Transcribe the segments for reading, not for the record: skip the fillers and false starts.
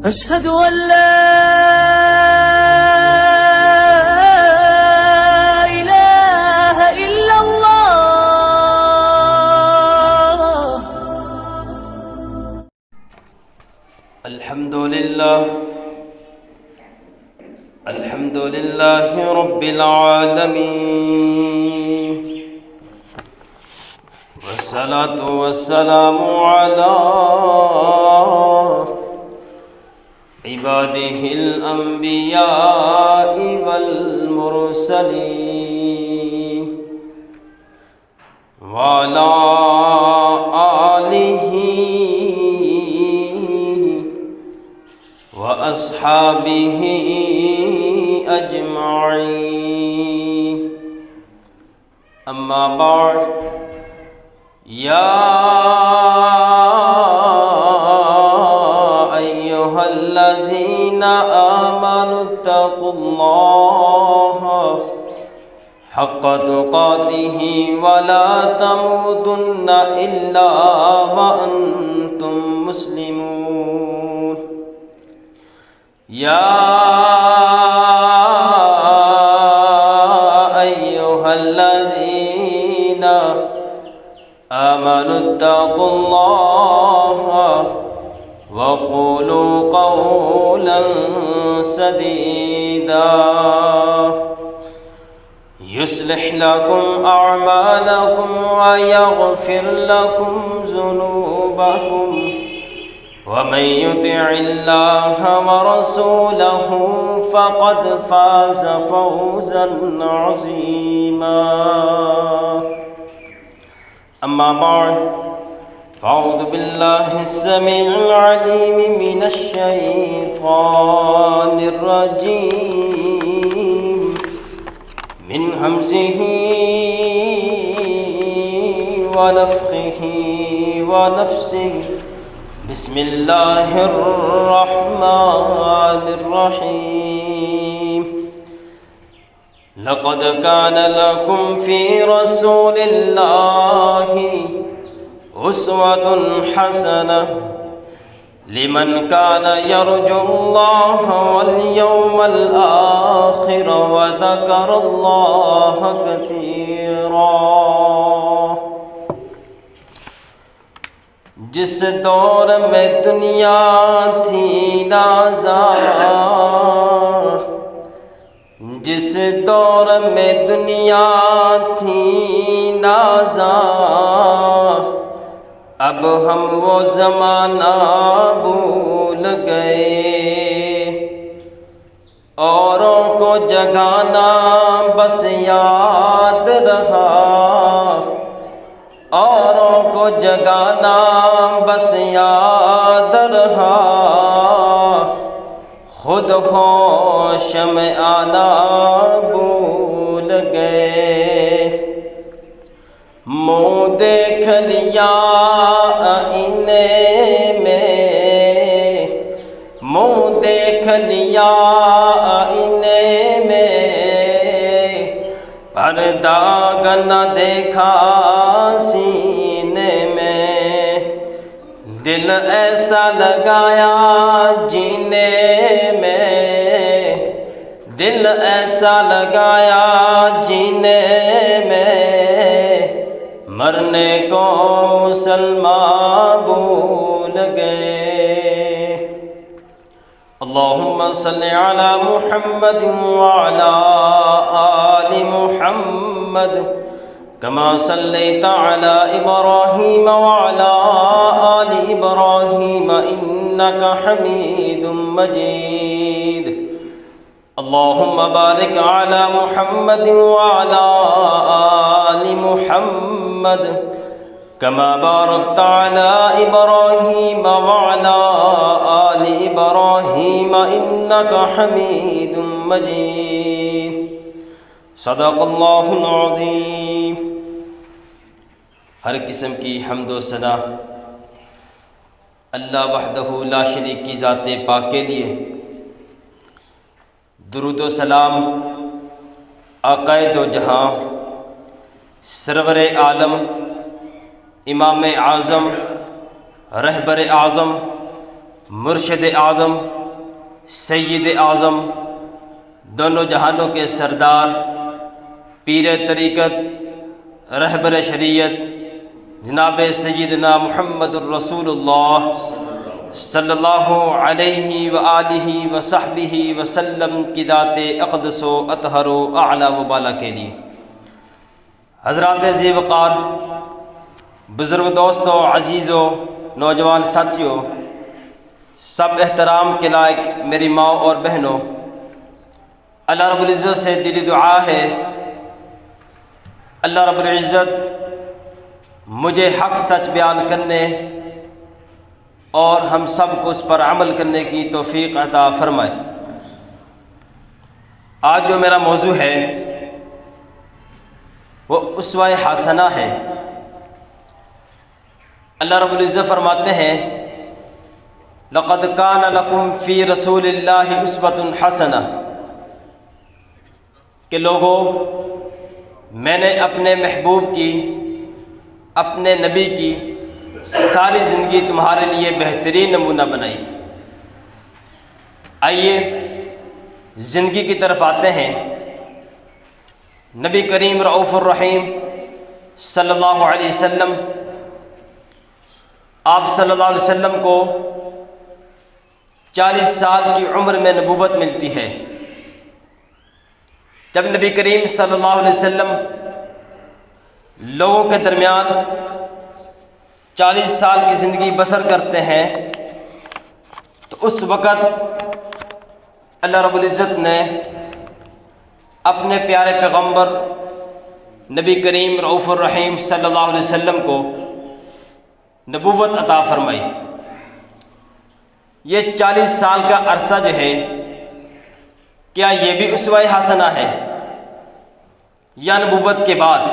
أشهد أن لا إله إلا الله. الحمد لله رب العالمين، والصلاة والسلام على عباده الأنبياء والمرسلين، وعلى آله وأصحابه أجمعين. أما بعد، يا أيها الذين آمنوا اتقوا الله حق تقاته ولا تموتن إلا وأنتم مسلمون. يا أيها الذين آمنوا اتقوا الله وقولوا قولا سديدا يصلح لكم أعمالكم ويغفر لكم ذنوبكم، ومن يطع الله ورسوله فقد فاز فوزا عظيما. أما بعد، فأعوذ بالله السميع العليم من الشيطان الرجيم، من همزه ونفخه ونفسه. بسم الله الرحمن الرحيم. لقد كان لكم في رسول الله أسوة حسنة لمن كان يرجو الله واليوم الآخر وذكر الله كثيرا. جس دور میں دنیا تھی نازاں، جس دور میں دنیا تھی نازاں، اب ہم وہ زمانہ بھول گئے. اوروں کو جگانا بس یاد رہا، اوروں کو جگانا بس یاد رہا، خود ہوش میں آنا بھول گئے. منہ دیکھ لیا آئینے میں، منہ دیکھ لیا آئینے میں، پر داغ نہ دیکھا سینے میں. دل ایسا لگایا جینے میں، دل ایسا لگایا جینے میں، مرنے کو مسلمان بھول گئے. اللہم صلی علی محمد وعلی آل محمد كما صليت على إبراهيم وعلى آل إبراهيم إنك حميد مجيد. اللهم بارك على محمد وعلى آل محمد كما باركت على إبراهيم وعلى آل إبراهيم إنك حميد مجيد. صدق اللہ العظیم. ہر قسم کی حمد و ثنا اللہ وحدہ لا شریک کی ذات پاک کے لیے. درود و سلام آقا دو جہاں سرور عالم امام اعظم رہبر اعظم مرشد اعظم سید اعظم دونوں جہانوں کے سردار پیر طریقت رہبر شریعت جناب سیدنا محمد الرسول اللہ صلی اللہ علیہ وآلہ وصحبہ وسلم کی ذات اقدس و اطہر و اعلیٰ و بالا کے لیے حضرات ذی وقار بزرگ دوستوں عزیزوں نوجوان ساتھیوں سب احترام کے لائق میری ماں اور بہنوں، اللہ رب العزت سے دلی دعا ہے اللہ رب العزت مجھے حق سچ بیان کرنے اور ہم سب کو اس پر عمل کرنے کی توفیق عطا فرمائے۔ آج جو میرا موضوع ہے وہ اسوہ حسنہ ہے۔ اللہ رب العزت فرماتے ہیں لقد کان لکم فی رسول اللہ اسوۃ حسنہ، کہ لوگوں میں نے اپنے محبوب کی اپنے نبی کی ساری زندگی تمہارے لیے بہترین نمونہ بنائی۔ آئیے زندگی کی طرف آتے ہیں۔ نبی کریم رؤوف الرحیم صلی اللہ علیہ وسلم، آپ صلی اللہ علیہ وسلم کو 40 سال کی عمر میں نبوت ملتی ہے۔ جب نبی کریم صلی اللہ علیہ وسلم لوگوں کے درمیان 40 سال کی زندگی بسر کرتے ہیں تو اس وقت اللہ رب العزت نے اپنے پیارے پیغمبر نبی کریم رؤوف الرحیم صلی اللہ علیہ وسلم کو نبوت عطا فرمائی۔ یہ 40 سال کا عرصہ جو ہے، کیا یہ بھی اسوہ حسنہ ہے یا نبوت کے بعد؟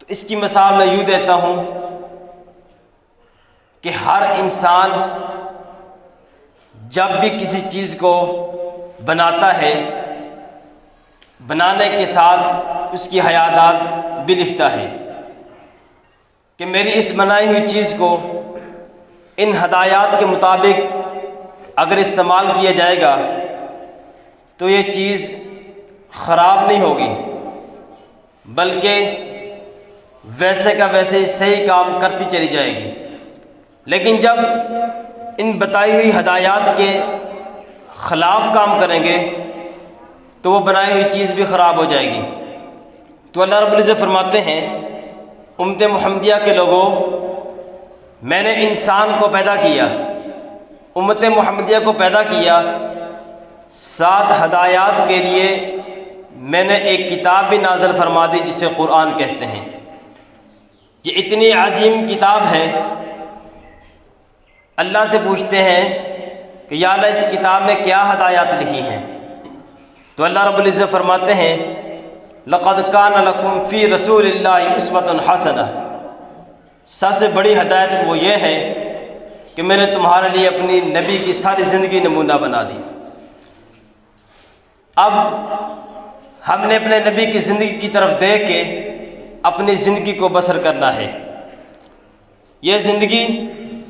تو اس کی مثال میں یوں دیتا ہوں کہ ہر انسان جب بھی کسی چیز کو بناتا ہے، بنانے کے ساتھ اس کی حیاتات بھی لکھتا ہے کہ میری اس بنائی ہوئی چیز کو ان ہدایات کے مطابق اگر استعمال کیا جائے گا تو یہ چیز خراب نہیں ہوگی، بلکہ ویسے کا ویسے صحیح کام کرتی چلی جائے گی۔ لیکن جب ان بتائی ہوئی ہدایات کے خلاف کام کریں گے تو وہ بنائی ہوئی چیز بھی خراب ہو جائے گی۔ تو اللہ رب العزت فرماتے ہیں امت محمدیہ کے لوگوں، میں نے انسان کو پیدا کیا، امت محمدیہ کو پیدا کیا، 7 ہدایات کے لیے میں نے ایک کتاب بھی نازل فرما دی جسے قرآن کہتے ہیں۔ یہ اتنی عظیم کتاب ہے، اللہ سے پوچھتے ہیں کہ یا اللہ اس کتاب میں کیا ہدایات لکھی ہیں؟ تو اللہ رب العزت فرماتے ہیں لقد کان لکم فی رسول اللہ اسوۃ حسنہ، سب سے بڑی ہدایت وہ یہ ہے کہ میں نے تمہارے لیے اپنی نبی کی ساری زندگی نمونہ بنا دی۔ اب ہم نے اپنے نبی کی زندگی کی طرف دیکھ کے اپنی زندگی کو بسر کرنا ہے۔ یہ زندگی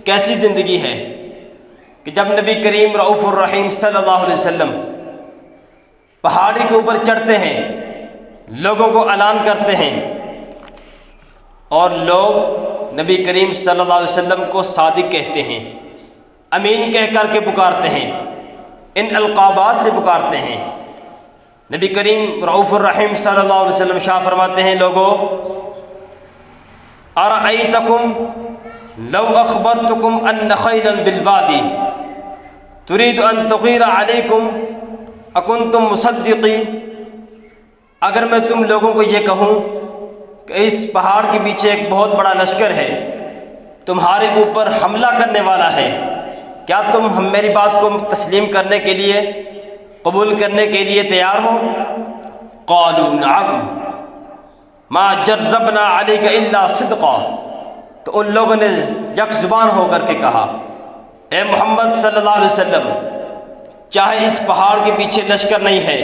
کیسی زندگی ہے کہ جب نبی کریم رؤوف الرحیم صلی اللہ علیہ وسلم پہاڑی کے اوپر چڑھتے ہیں، لوگوں کو اعلان کرتے ہیں اور لوگ نبی کریم صلی اللہ علیہ وسلم کو صادق کہتے ہیں، امین کہہ کر کے پکارتے ہیں، ان القابات سے پکارتے ہیں۔ نبی کریم رؤوف الرحیم صلی اللہ علیہ وسلم شاہ فرماتے ہیں لوگوں ارأیتکم لو اخبرتکم ان خیلا بالوادی ترید ان تغیر علیکم اکنتم مصدقی، اگر میں تم لوگوں کو یہ کہوں کہ اس پہاڑ کے پیچھے ایک بہت بڑا لشکر ہے، تمہارے اوپر حملہ کرنے والا ہے، کیا تم میری بات کو تسلیم کرنے کے لیے، قبول کرنے کے لیے تیار ہو؟ قالوا نعم ما جربنا علیک الا صدقا، تو ان لوگوں نے یک زبان ہو کر کے کہا اے محمد صلی اللہ علیہ وسلم، چاہے اس پہاڑ کے پیچھے لشکر نہیں ہے،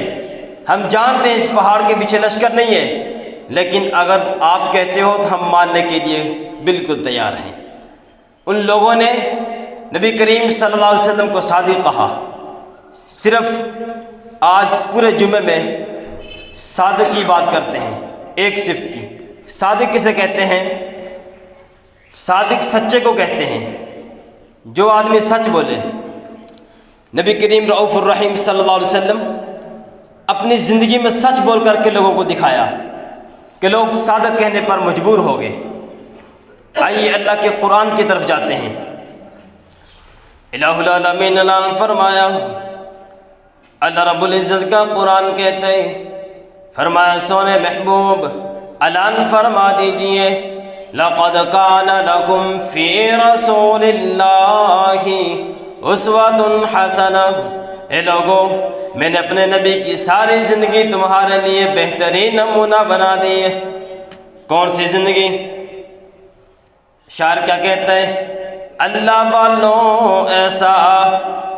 ہم جانتے ہیں اس پہاڑ کے پیچھے لشکر نہیں ہے، لیکن اگر آپ کہتے ہو تو ہم ماننے کے لیے بالکل تیار ہیں۔ ان لوگوں نے نبی کریم صلی اللہ علیہ وسلم کو صادق کہا، صرف آج پورے جمعے میں صادق کی بات کرتے ہیں، ایک صفت کی۔ صادق کسے کہتے ہیں؟ صادق سچے کو کہتے ہیں، جو آدمی سچ بولے۔ نبی کریم رؤوف الرحیم صلی اللہ علیہ وسلم اپنی زندگی میں سچ بول کر کے لوگوں کو دکھایا کہ لوگ صادق کہنے پر مجبور ہو گئے۔ آئیے اللہ کے قرآن کی طرف جاتے ہیں۔ الہ العالمین نے فرمایا، اللہ رب العزت کا قرآن کہتے ہیں، فرمایا سونے محبوب اعلان فرما دیجئے، لَقَدْ كَانَ لَكُمْ فِي رَسُولِ اللَّهِ أُسْوَةٌ حَسَنَةٌ۔ اے لوگوں، میں نے اپنے نبی کی ساری زندگی تمہارے لیے بہترین نمونہ بنا دی ہے۔ کون سی زندگی؟ شاعر کیا کہتا ہے؟ اللہ والوں ایسا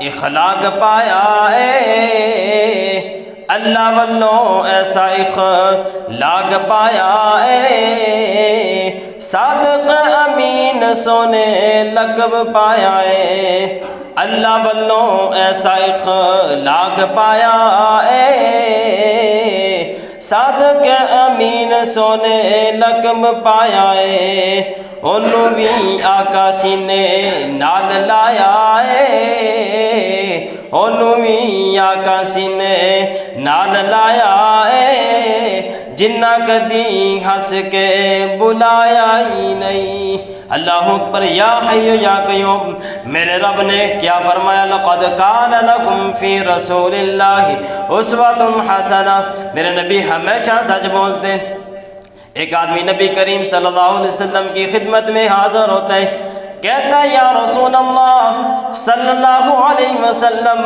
اخلاق پایا ہے، اللہ والوں ایسا اخلاق پایا ہے، صادق امین سونے لقب پایا ہے، اللہ والوں ایسا اخلاق پایا ہے، صادق امین سونے لقب پایا ہے، انہوں بھی آقا سینے نال لایا ہے، انہوں بھی آقا سینے نال لایا ہے، جنہ کدی ہنس کے بلایا ہی نہیں۔ اللہ اکبر، یا حی یا قیوم۔ میرے رب نے کیا فرمایا؟ لقد کان لکم فی رسول اللہ اسوۃ حسنہ۔ میرے نبی ہمیشہ سچ بولتے۔ ایک آدمی نبی کریم صلی اللہ علیہ وسلم کی خدمت میں حاضر ہوتا ہے، کہتا ہے یا رسول اللہ صلی اللہ علیہ وسلم،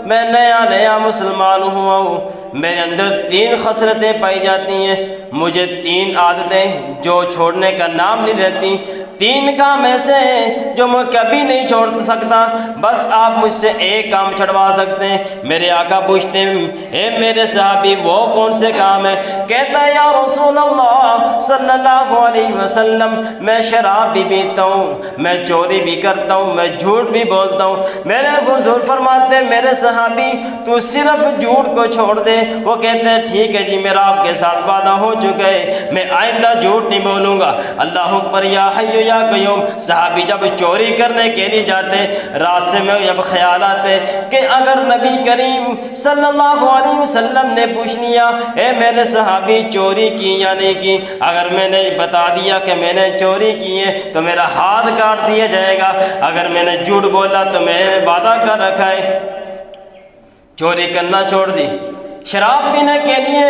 میں نیا مسلمان ہوا ہوں، میرے اندر 3 خصلتیں پائی جاتی ہیں، مجھے 3 عادتیں جو چھوڑنے کا نام نہیں لیتی، 3 کام ایسے ہیں جو میں کبھی نہیں چھوڑ سکتا، بس آپ مجھ سے ایک کام چھڑوا سکتے ہیں۔ میرے آقا پوچھتے ہیں، اے میرے صحابی وہ کون سے کام ہے؟ کہتا ہے یا رسول اللہ صلی اللہ علیہ وسلم، میں شراب بھی پیتا ہوں، میں چوری بھی کرتا ہوں، میں جھوٹ بھی بولتا ہوں۔ میرے حضور فرماتے ہیں میرے صحابی تو صرف جھوٹ کو چھوڑ دے۔ وہ کہتے ہیں ٹھیک ہے جی، میرا آپ کے ساتھ وعدہ ہو چکا ہے، میں آئندہ جھوٹ نہیں بولوں گا۔ اللہ اکبر، یا حی یا قیوم۔ صحابی جب چوری کرنے کے لیے جاتے، راستے میں جب خیال آتے کہ اگر نبی کریم صلی اللہ علیہ وسلم نے پوچھ لیا اے میرے صحابی چوری کی یا نہیں کی، اگر میں نے بتا دیا کہ میں نے چوری کی ہے تو میرا ہاتھ کاٹ دیا جائے گا، اگر میں نے جھوٹ بولا تو میں نے وعدہ کر رکھا ہے۔ چوری کرنا چھوڑ دی، شراب پینے کے لیے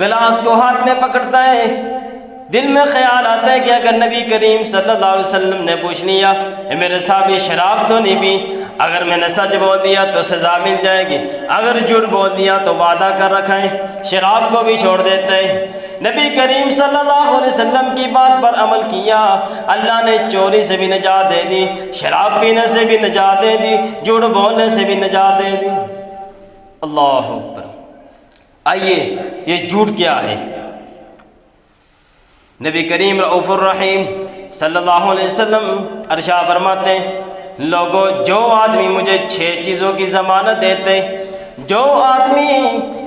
گلاس کو ہاتھ میں پکڑتا ہے، دل میں خیال آتا ہے کہ اگر نبی کریم صلی اللہ علیہ وسلم نے پوچھ لیا اے میرے صحابی شراب تو نہیں پی، اگر میں نے سچ بول دیا تو سزا مل جائے گی، اگر جھوٹ بول دیا تو وعدہ کر رکھا ہے، شراب کو بھی چھوڑ دیتا ہے۔ نبی کریم صلی اللہ علیہ وسلم کی بات پر عمل کیا، اللہ نے چوری سے بھی نجات دے دی، شراب پینے سے بھی نجات دے دی، جھوٹ بولنے سے بھی نجات دے دی۔ اللہ اکبر۔ آئیے یہ جھوٹ کیا ہے؟ نبی کریم رؤوف الرحیم صلی اللہ علیہ وسلم ارشاد فرماتے ہیں لوگوں، جو آدمی مجھے 6 چیزوں کی ضمانت دیتے، جو آدمی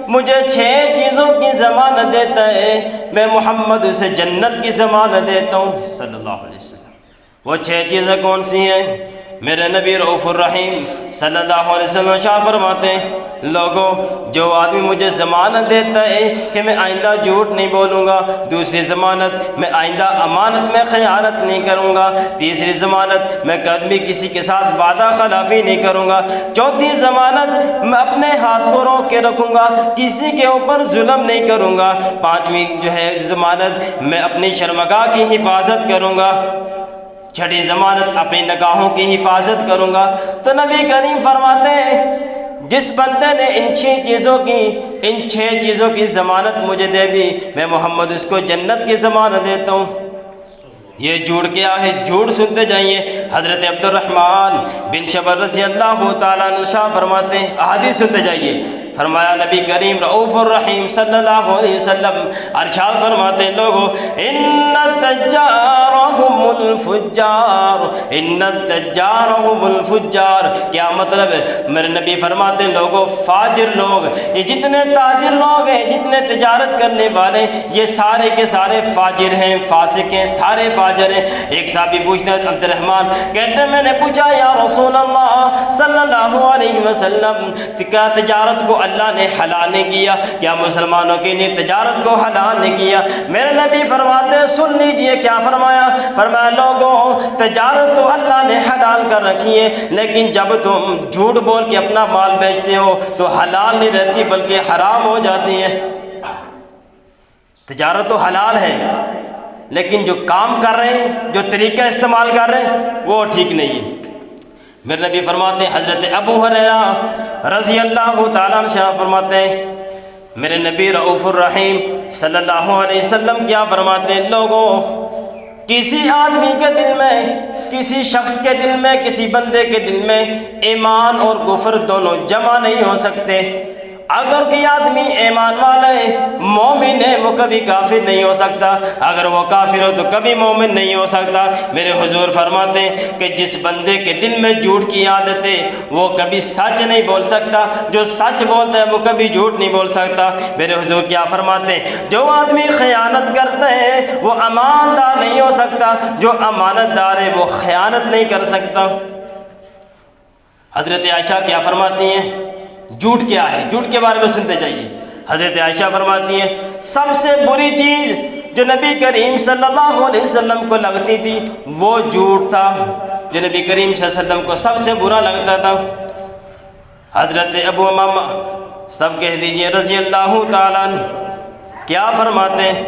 مجھے 6 چیزوں کی ضمانت دیتا ہے، میں محمد اسے جنت کی ضمانت دیتا ہوں صلی اللہ علیہ وسلم۔ وہ 6 چیزیں کون سی ہیں؟ میرے نبی رؤوف الرحیم صلی اللہ علیہ وسلم شاہ فرماتے ہیں لوگوں، جو آدمی مجھے ضمانت دیتا ہے کہ میں آئندہ جھوٹ نہیں بولوں گا، دوسری ضمانت میں آئندہ امانت میں خیانت نہیں کروں گا، تیسری ضمانت میں کبھی کسی کے ساتھ وعدہ خلافی نہیں کروں گا، چوتھی ضمانت میں اپنے ہاتھ کو روک کے رکھوں گا، کسی کے اوپر ظلم نہیں کروں گا، پانچویں جو ہے ضمانت میں اپنی شرمگاہ کی حفاظت کروں گا، چھٹی ضمانت اپنی نگاہوں کی حفاظت کروں گا۔ تو نبی کریم فرماتے ہیں جس بندے نے ان 6 چیزوں کی ضمانت مجھے دے دی، میں محمد اس کو جنت کی ضمانت دیتا ہوں۔ یہ جھوٹ کیا ہے؟ جھوٹ سنتے جائیے۔ حضرت عبد الرحمن بن شبر رضی اللہ تعالیٰ عنہ فرماتے ہیں، احادیث سنتے جائیے فرمایا نبی کریم رؤوف الرحیم صلی اللہ علیہ وسلم ارشاد فرماتے ہیں لوگوں ان التجار هم الفجار، ان التجار هم الفجار، کیا مطلب ہے؟ میرے نبی فرماتے ہیں لوگوں فاجر لوگ، یہ جتنے تاجر لوگ ہیں، جتنے تجارت کرنے والے، یہ سارے کے سارے فاجر ہیں، فاسق ہیں، سارے فاجر ہیں۔ ایک صحابی پوچھتے ہیں عبد الرحمن کہتے ہیں میں نے پوچھا یا رسول اللہ صلی اللہ علیہ وسلم کیا تجارت کو اللہ نے حلال نہیں کیا؟ کیا مسلمانوں کے لیے تجارت کو حلال نہیں کیا؟ میرے نبی فرماتے ہیں سن لیجئے کیا فرمایا؟ فرمایا لوگوں تجارت تو اللہ نے حلال کر رکھی ہے، لیکن جب تم جھوٹ بول کے اپنا مال بیچتے ہو تو حلال نہیں رہتی بلکہ حرام ہو جاتی ہے۔ تجارت تو حلال ہے لیکن جو کام کر رہے ہیں، جو طریقہ استعمال کر رہے ہیں وہ ٹھیک نہیں ہے۔ میرے نبی فرماتے ہیں حضرت ابو ہریرہ رضی اللہ تعالیٰ عنہ فرماتے ہیں میرے نبی رؤوف الرحیم صلی اللہ علیہ وسلم کیا فرماتے ہیں لوگوں کسی آدمی کے دل میں، کسی شخص کے دل میں، کسی بندے کے دل میں ایمان اور کفر دونوں جمع نہیں ہو سکتے۔ اگر کوئی آدمی ایمان والا ہے، مومن ہے، وہ کبھی کافر نہیں ہو سکتا، اگر وہ کافر ہو تو کبھی مومن نہیں ہو سکتا۔ میرے حضور فرماتے ہیں کہ جس بندے کے دل میں جھوٹ کی عادت ہے وہ کبھی سچ نہیں بول سکتا، جو سچ بولتا ہے وہ کبھی جھوٹ نہیں بول سکتا۔ میرے حضور کیا فرماتے ہیں جو آدمی خیانت کرتا ہے وہ امانتدار نہیں ہو سکتا، جو امانت دار ہے وہ خیانت نہیں کر سکتا۔ حضرت عائشہ کیا فرماتی ہیں؟ جھوٹ کیا ہے؟ جھوٹ کے بارے میں سنتے جائیے۔ حضرت عائشہ فرماتی ہیں سب سے بری چیز جو نبی کریم صلی اللہ علیہ وسلم کو لگتی تھی وہ جھوٹ تھا، جو نبی کریم صلی اللہ علیہ وسلم کو سب سے برا لگتا تھا۔ حضرت ابو امامہ سب کہہ دیجئے رضی اللہ تعالیٰ عنہ کیا فرماتے ہیں؟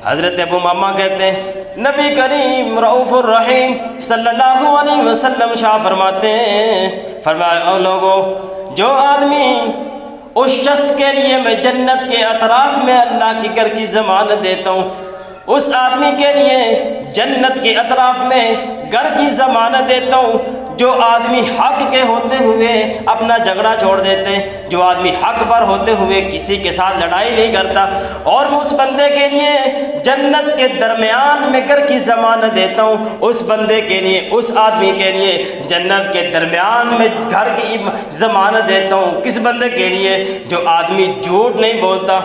حضرت ابو امامہ کہتے ہیں نبی کریم رؤوف الرحیم صلی اللہ علیہ وسلم شاہ فرماتے ہیں فرمایا او لوگوں جو آدمی اس شخص کے لیے میں جنت کے اطراف میں اللہ کی گھر کی ضمانت دیتا ہوں، اس آدمی کے لیے جنت کے اطراف میں گھر کی ضمانت دیتا ہوں جو آدمی حق کے ہوتے ہوئے اپنا جھگڑا چھوڑ دیتے ہیں، جو آدمی حق پر ہوتے ہوئے کسی کے ساتھ لڑائی نہیں کرتا، اور میں اس بندے کے لیے جنت کے درمیان میں گھر کی ضمانت دیتا ہوں، اس بندے کے لیے، اس آدمی کے لیے جنت کے درمیان میں گھر کی ضمانت دیتا ہوں۔ کس بندے کے لیے؟ جو آدمی جھوٹ نہیں بولتا،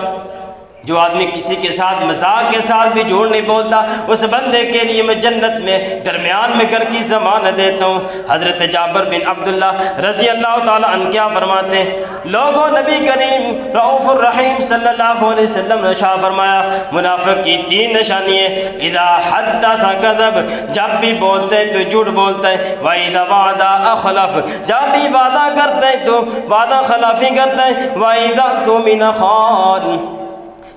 جو آدمی کسی کے ساتھ مذاق کے ساتھ بھی جھوٹ نہیں بولتا، اس بندے کے لیے میں جنت میں درمیان میں گھر کی ضمانت دیتا ہوں۔ حضرت جابر بن عبداللہ رضی اللہ تعالیٰ عنہ کیا فرماتے ہیں لوگوں نبی کریم رؤوف الرحیم صلی اللہ علیہ وسلم نے شاہ فرمایا منافق کی 3 نشانی ہے اذا حدث کذب، جب بھی بولتے ہیں تو جھوٹ بولتا ہے، وَإِذَا وَعَدَ أَخْلَفَ، جب بھی وعدہ کرتے ہیں تو وعدہ خلافی کرتا ہے، وَإِذَا اؤْتُمِنَ خَانَ،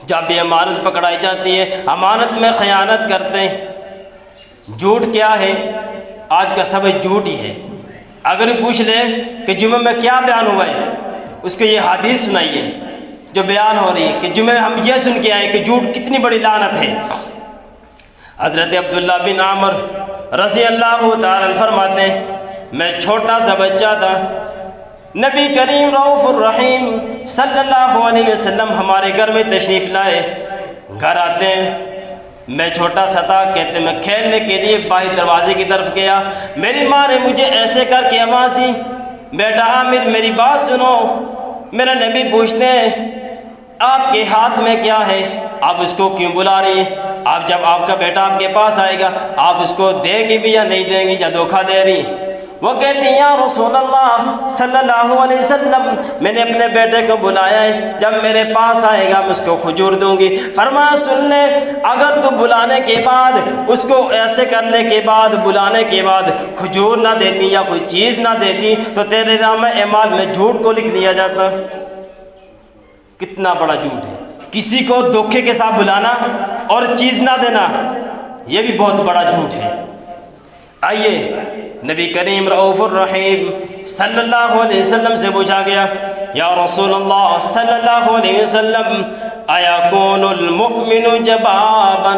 جب بھی امانت پکڑائی جاتی ہے امانت میں خیانت کرتے ہیں۔ جھوٹ کیا ہے؟ آج کا سب جھوٹ ہی ہے۔ اگر پوچھ لے کہ جمعہ میں کیا بیان ہوا ہے، اس کو یہ حدیث سنائیے جو بیان ہو رہی ہے کہ جمعہ ہم یہ سن کے آئے کہ جھوٹ کتنی بڑی لعنت ہے۔ حضرت عبداللہ بن عامر رضی اللہ تعالیٰ عنہ فرماتے ہیں میں چھوٹا سا بچہ تھا، نبی کریم رؤوف الرحیم صلی اللہ علیہ وسلم ہمارے گھر میں تشریف لائے، گھر آتے ہیں میں چھوٹا سا تھا، کہتے میں کھیلنے کے لیے باہر دروازے کی طرف گیا، میری ماں نے مجھے ایسے کر کے آواز دی بیٹا عامر میری بات سنو۔ میرا نبی پوچھتے ہیں آپ کے ہاتھ میں کیا ہے؟ آپ اس کو کیوں بلا رہی ہیں؟ آپ جب آپ کا بیٹا آپ کے پاس آئے گا آپ اس کو دے گی بھی یا نہیں دیں گی یا دھوکہ دے رہی؟ وہ کہتی ہیں یا رسول اللہ صلی اللہ علیہ وسلم میں نے اپنے بیٹے کو بلایا ہے، جب میرے پاس آئے گا میں اس کو کھجور دوں گی۔ فرمایا سن لے اگر تو بلانے کے بعد اس کو ایسے کرنے کے بعد بلانے کے بعد کھجور نہ دیتی یا کوئی چیز نہ دیتی تو تیرے نام اعمال میں جھوٹ کو لکھ لیا جاتا۔ کتنا بڑا جھوٹ ہے، کسی کو دھوکے کے ساتھ بلانا اور چیز نہ دینا، یہ بھی بہت بڑا جھوٹ ہے۔ آئیے نبی کریم رؤوف الرحیم صلی اللہ علیہ وسلم سے پوچھا گیا یا رسول اللہ صلی اللہ علیہ وسلم أيكون المؤمن جبابا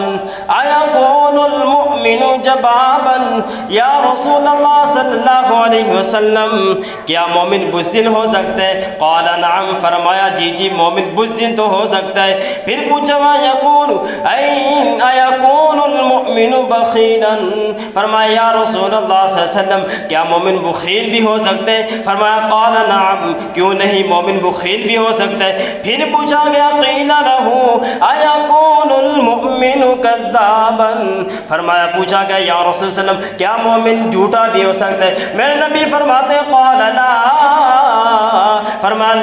أيكون المؤمن جبابا یا رسول اللہ صلی اللہ علیہ وسلم کیا مومن بزدل ہو سکتا ہے؟ قال نعم فرمایا جی جی مومن بزدل تو ہو سکتا ہے۔ پھر پوچھا یقول أيكون المؤمن بخیلا فرمایا یا رسول اللہ صلی اللہ علیہ وسلم کیا مومن بخیل بھی ہو سکتے ہیں؟ فرمایا قال نعم کیوں نہیں مومن بخیل بھی ہو سکتا ہے۔ پھر پوچھا گیا قیل لہ أيكون المؤمن کذابا فرمایا پوچھا گیا یا رسول اللہ علیہ وسلم کیا مومن جھوٹا بھی ہو سکتا ہے؟ میرے نبی فرماتے قال لا فرمایا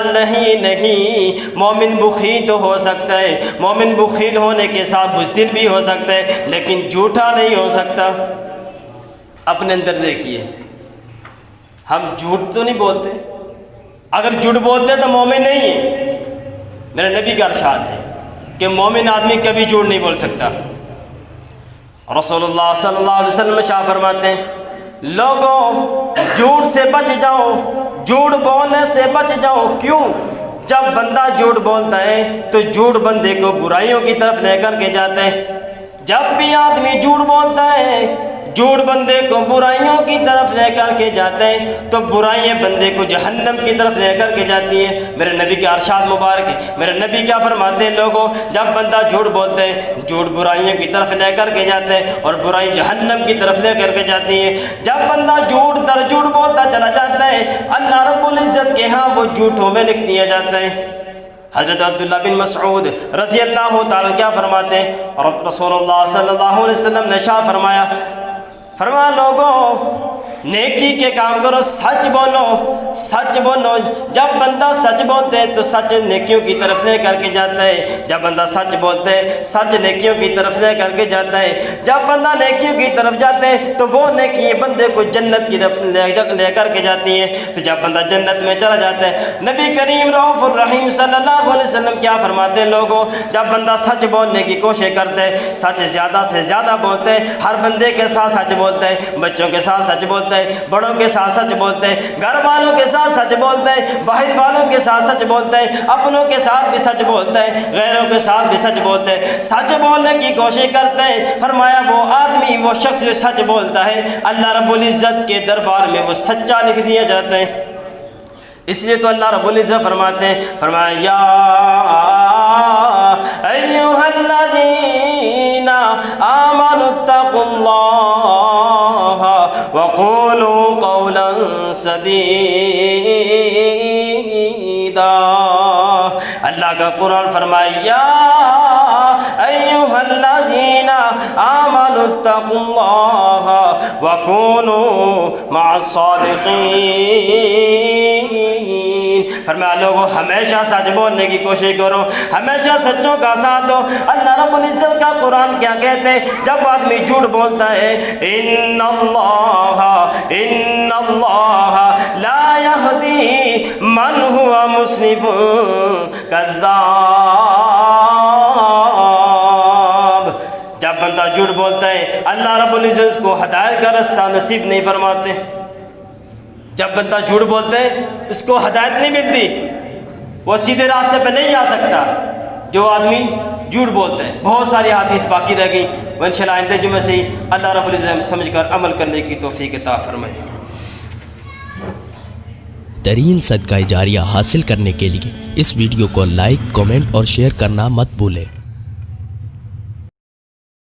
نہیں مومن بخیل تو ہو سکتا ہے، مومن بخیل ہونے کے ساتھ بزدل بھی ہو سکتا ہے لیکن جھوٹا نہیں ہو سکتا۔ اپنے اندر دیکھیے ہم جھوٹ تو نہیں بولتے، اگر جھوٹ بولتے تو مومن نہیں ہے۔ میرے نبی کا ارشاد ہے کہ مومن آدمی کبھی جھوٹ نہیں بول سکتا۔ رسول اللہ صلی اللہ علیہ وسلم شاہ فرماتے ہیں لوگوں جھوٹ سے بچ جاؤ، جھوٹ بولنے سے بچ جاؤ۔ کیوں؟ جب بندہ جھوٹ بولتا ہے تو جھوٹ بندے کو برائیوں کی طرف لے کر کے جاتا ہے۔ جب بھی آدمی جھوٹ بولتا ہے جھوٹ بندے کو برائیوں کی طرف لے کر کے جاتے ہیں تو برائیاں بندے کو جہنم کی طرف لے کر کے جاتی ہیں۔ میرے نبی کے ارشاد مبارک ہے، میرے نبی کیا فرماتے ہیں لوگوں جب بندہ جھوٹ بولتے ہیں جھوٹ برائیوں کی طرف لے کر کے جاتے ہیں اور برائی جہنم کی طرف لے کر کے جاتی ہیں۔ جب بندہ جھوٹ در جھوٹ بولتا چلا جاتا ہے اللہ رب العزت کے ہاں وہ جھوٹوں میں لکھ دیا جاتا ہے۔ حضرت عبداللہ بن مسعود رضی اللہ تعالیٰ کیا فرماتے ہیں رسول اللہ صلی اللہ علیہ وسلم نے شاہ فرمایا لوگوں نیکی کے کام کرو، سچ بولو، سچ بولو۔ جب بندہ سچ بولتے ہے تو سچ نیکیوں کی طرف لے کر کے جاتا ہے۔ جب بندہ سچ بولتے ہے سچ نیکیوں کی طرف لے کر کے جاتا ہے۔ جب بندہ نیکیوں کی طرف جاتے ہیں تو وہ نیکی بندے کو جنت کی طرف لے کر کے جاتی ہیں۔ تو جب بندہ جنت میں چلا جاتا ہے نبی کریم رؤوف الرحیم صلی اللہ علیہ وسلم کیا فرماتے ہیں لوگوں جب بندہ سچ بولنے کی کوشش کرتے ہے سچ زیادہ سے زیادہ بولتے ہیں، ہر بندے کے ساتھ سچ بولتے ہیں، بچوں کے ساتھ سچ بولتے ہیں، بڑوں کے ساتھ سچ بولتے ہیں، گھر والوں کے ساتھ سچ بولتے ہیں، باہر والوں کے ساتھ سچ بولتے ہیں، اپنوں کے ساتھ بھی سچ بولتے ہیں، غیروں کے ساتھ بھی سچ بولتے ہیں، سچ بولنے کی کوشش کرتے ہیں۔ فرمایا وہ آدمی وہ شخص جو سچ بولتا ہے اللہ رب العزت کے دربار میں وہ سچا لکھ دیا جاتا ہے۔ اس لیے تو اللہ رب العزت فرماتے ہیں فرمایا یا ایھا الذین آمنوا اتقوا اللہ وقولوا قولا سدیدا۔ اللہ کا قرآن فرمایا یا ایھا الذین آمنوا اتقوا اللہ وکونوا مع الصادقین۔ فرمایا لوگوں ہمیشہ سچ بولنے کی کوشش کرو، ہمیشہ سچوں کا ساتھ دو۔ اللہ رب العزت کا قرآن کیا کہتے ہیں جب آدمی جھوٹ بولتا ہے ان اللہ لا یہدی من هو مسرف کذاب۔ جب بندہ جھوٹ بولتا ہے اللہ رب العزت کو ہدایت کا رستہ نصیب نہیں فرماتے۔ جب بندہ جھوٹ بولتا ہے اس کو ہدایت نہیں ملتی، وہ سیدھے راستے پہ نہیں آ سکتا جو آدمی جھوٹ بولتا ہے۔ بہت ساری حدیث باقی رہ گئی، وہ انشاءاللہ آئندہ جمعے سے اللہ رب العزت سمجھ کر عمل کرنے کی توفیق عطا فرمائے۔ ترین صدقہ جاریہ حاصل کرنے کے لیے اس ویڈیو کو لائک، کمنٹ اور شیئر کرنا مت بھولیں۔